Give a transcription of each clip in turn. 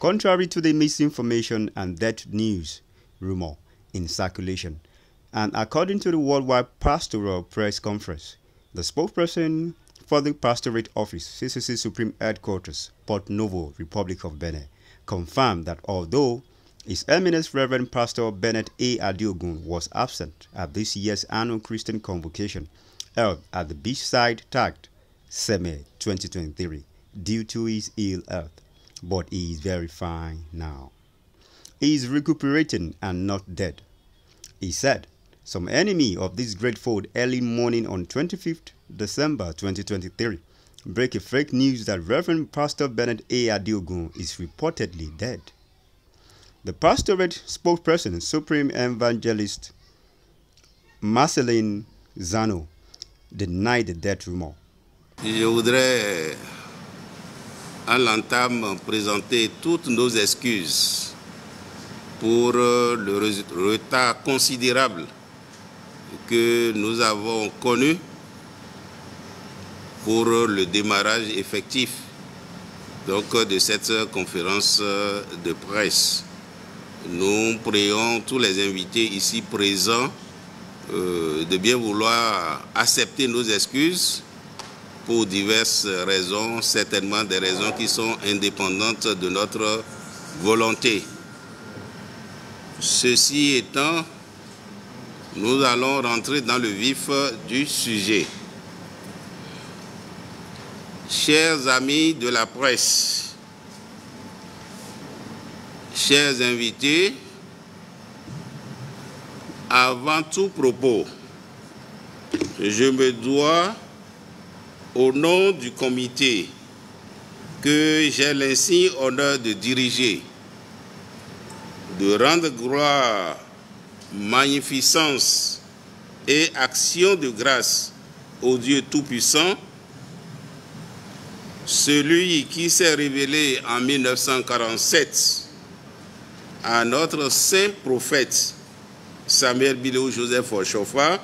contrary to the misinformation and death news rumor in circulation. And according to the Worldwide Pastoral Press Conference, the spokesperson for the Pastorate Office, CCC Supreme Headquarters, Port Novo, Republic of Benin, confirmed that although His Eminence Reverend Pastor Bennett A. Adiogun was absent at this year's annual Christian convocation held at the beachside tagged Seme 2023 due to his ill health, but he is very fine now. He is recuperating and not dead. He said, some enemy of this great fold early morning on 25th December 2023 break a fake news that Reverend Pastor Bennett A. Adiogun is reportedly dead. The pastorate spokesperson, Supreme Evangelist Marceline Zano, denied the death rumor. Je voudrais à l'entame présenter toutes nos excuses pour le retard considérable que nous avons connu pour le démarrage effectif de cette conférence de presse. Nous prions tous les invités ici présents de bien vouloir accepter nos excuses pour diverses raisons, certainement des raisons qui sont indépendantes de notre volonté. Ceci étant, nous allons rentrer dans le vif du sujet. Chers amis de la presse, chers invités, avant tout propos, je me dois, au nom du comité que j'ai l'insigne honneur de diriger, de rendre gloire, magnificence et action de grâce au Dieu Tout-Puissant, celui qui s'est révélé en 1947 à notre saint prophète Samuel Biléou Joseph Oshofa,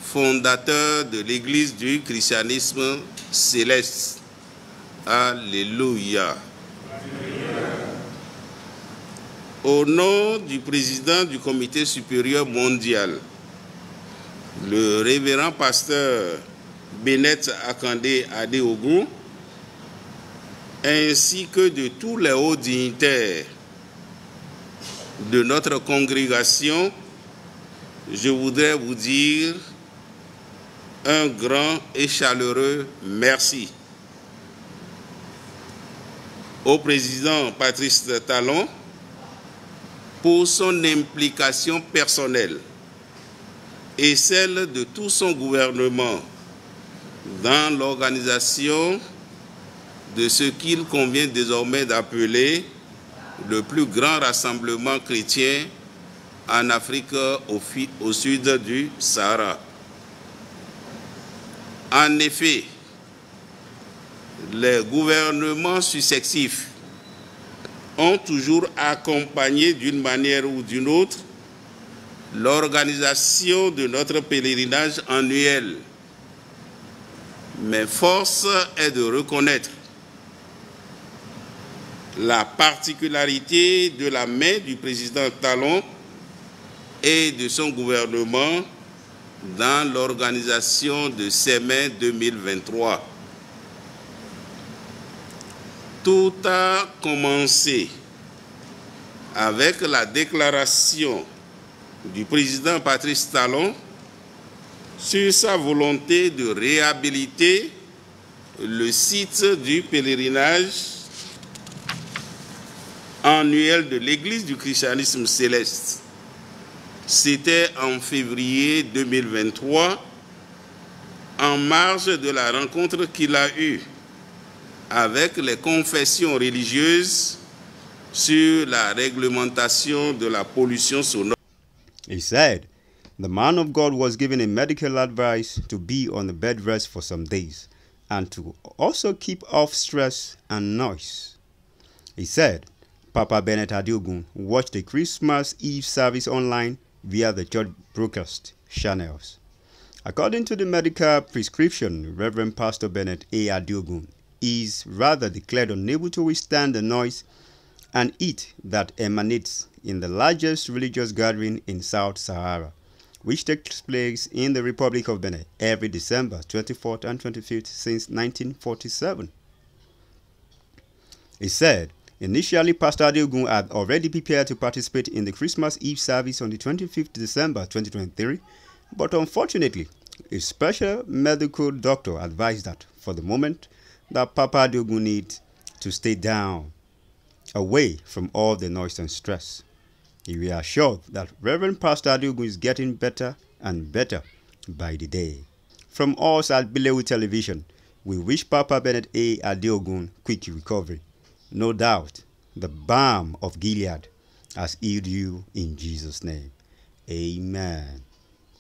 fondateur de l'Église du christianisme céleste. Alléluia. Au nom du président du Comité supérieur mondial, le révérend pasteur Bennett Akande Adeogun, ainsi que de tous les hauts dignitaires de notre congrégation, je voudrais vous dire un grand et chaleureux merci. Au président Patrice Talon pour son implication personnelle et celle de tout son gouvernement dans l'organisation de ce qu'il convient désormais d'appeler le plus grand rassemblement chrétien en Afrique au sud du Sahara. En effet, les gouvernements successifs ont toujours accompagné d'une manière ou d'une autre l'organisation de notre pèlerinage annuel. Mais force est de reconnaître la particularité de la main du président Talon et de son gouvernement dans l'organisation de ces mai 2023. Tout a commencé avec la déclaration du président Patrice Talon sur sa volonté de réhabiliter le site du pèlerinage annuel de l'Église du christianisme céleste. C'était en février 2023, en marge de la rencontre qu'il a eue avec les confessions religieuses sur la réglementation de la pollution sonore. He said, the man of God was given a medical advice to be on a bed rest for some days and to also keep off stress and noise. He said, Papa Bennett Adiogun watched the Christmas Eve service online via the church broadcast channels. According to the medical prescription, Reverend Pastor Bennett A. Adiogun is rather declared unable to withstand the noise an Eid that emanates in the largest religious gathering in South Sahara, which takes place in the Republic of Benin every December 24th and 25th since 1947. He said, initially Pastor Adeogun had already prepared to participate in the Christmas Eve service on the 25th December 2023, but unfortunately, a special medical doctor advised that, for the moment, that Papa Adeogun needs to stay down, away from all the noise and stress. He reassured that Reverend Pastor Adeogun is getting better and better by the day. From us at Bilewu Television, we wish Papa Bennett A. Adeogun quick recovery. No doubt, the balm of Gilead has healed you in Jesus' name. Amen.